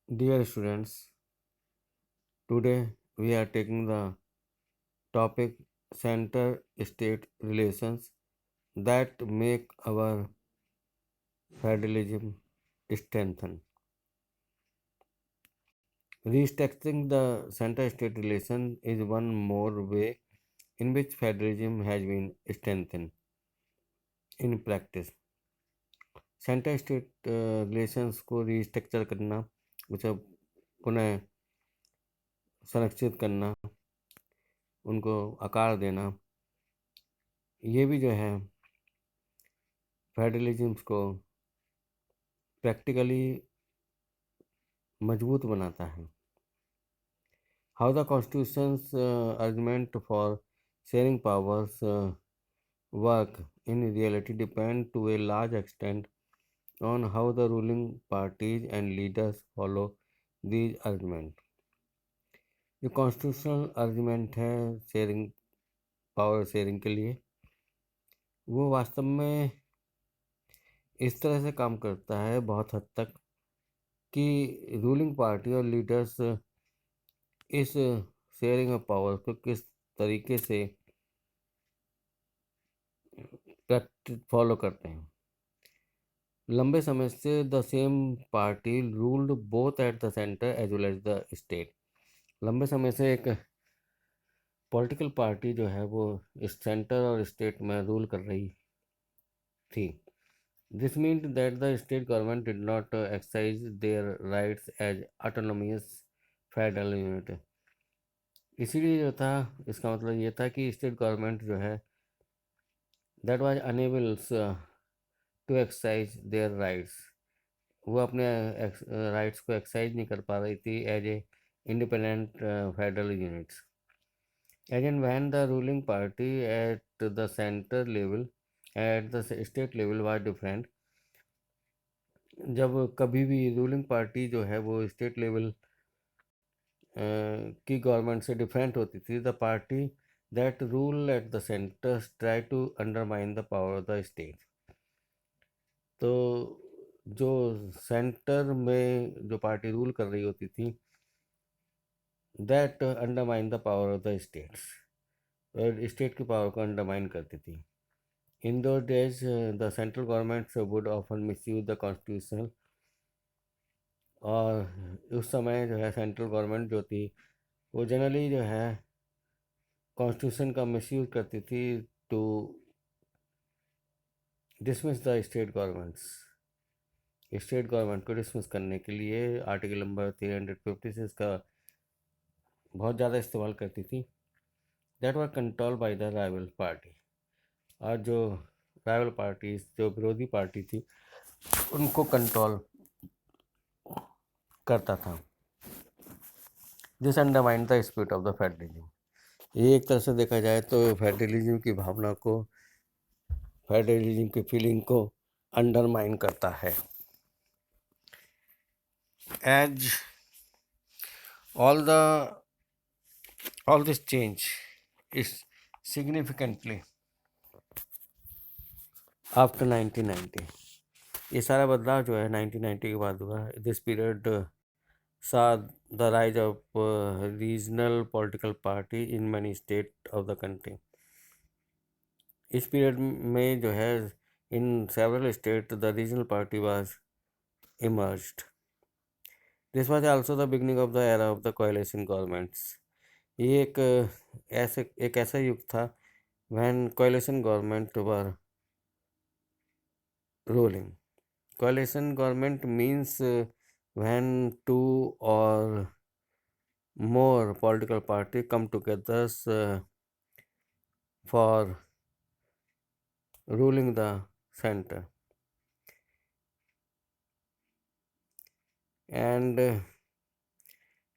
Dear students, today we are taking the topic center state relations that make our federalism strengthen. Restructuring the center state relation is one more way in which federalism has been strengthened in practice. Centre state relations को restructure करना, उसे पुनः संरक्षित करना, उनको आकार देना, ये भी जो है फेडरलिज्म को प्रैक्टिकली मजबूत बनाता है. How the constitutions argument for sharing powers work in reality depend to a large extent on how the ruling parties and leaders follow these arguments. जो कॉन्स्टिट्यूशनल आर्गुमेंट है शेयरिंग पावर शेयरिंग के लिए, वो वास्तव में इस तरह से काम करता है बहुत हद तक कि रूलिंग पार्टी और लीडर्स इस शेयरिंग ऑफ पावर को किस तरीके से फॉलो करते हैं. लंबे समय से the same party ruled both at the centre as well as the state. लंबे समय से एक पॉलिटिकल पार्टी जो है वो सेंटर और स्टेट में रूल कर रही थी. This meant that the state government did not exercise their rights as autonomous federal unit. इसीलिए जो था, इसका मतलब ये था कि स्टेट गवर्नमेंट जो है that was unable to exercise their rights, वो अपने राइट्स को एक्सरसाइज नहीं कर पा रही थी as a independent federal units. As and when the ruling party at the centre level at the state level was different, जब कभी भी रूलिंग पार्टी जो है वो स्टेट लेवल की गवर्नमेंट से डिफरेंट होती थी, the party that rule at the centre try to undermine the power of the state. तो जो सेंटर में जो पार्टी रूल कर रही होती थी, that undermine the power of the states, state की पावर को अंडरमाइन करती थी. इन दो days the central government would often misuse the constitution, और उस समय जो है सेंट्रल गवर्नमेंट जो थी वो जनरली जो है कॉन्स्टिट्यूशन का मिसयूज करती थी to dismiss the state governments. State government को डिसमिस करने के लिए आर्टिकल नंबर 356 का बहुत ज़्यादा इस्तेमाल करती थी. That was control by the rival party, और जो राइवल पार्टी, जो विरोधी पार्टी थी, उनको कंट्रोल करता था. This undermine the spirit of the federalism. ये एक तरह से देखा जाए तो फेडरलिज्म की भावना को, फेडरलिज्म की फीलिंग को अंडरमाइन करता है. As all this change is significantly after 1990. ये सारा बदलाव जो है 1990 के बाद हुआ. This period saw the rise of regional political party in many states of the country. इस पीरियड में जो है in several states the regional party was emerged. This was also the beginning of the era of the coalition governments. ये एक ऐसा युग था when coalition government were ruling. Coalition government means when two or more political party come together for ruling the center. And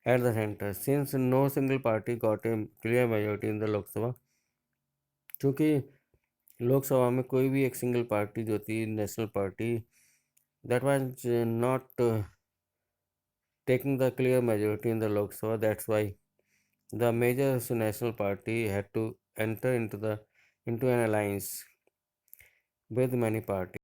at the center, since no single party got a clear majority in the Lok Sabha, क्योंकि लोकसभा में कोई भी एक single party जो थी, national party, that was not taking the clear majority in the Lok Sabha. That's why the major national party had to enter into an alliance with many parties.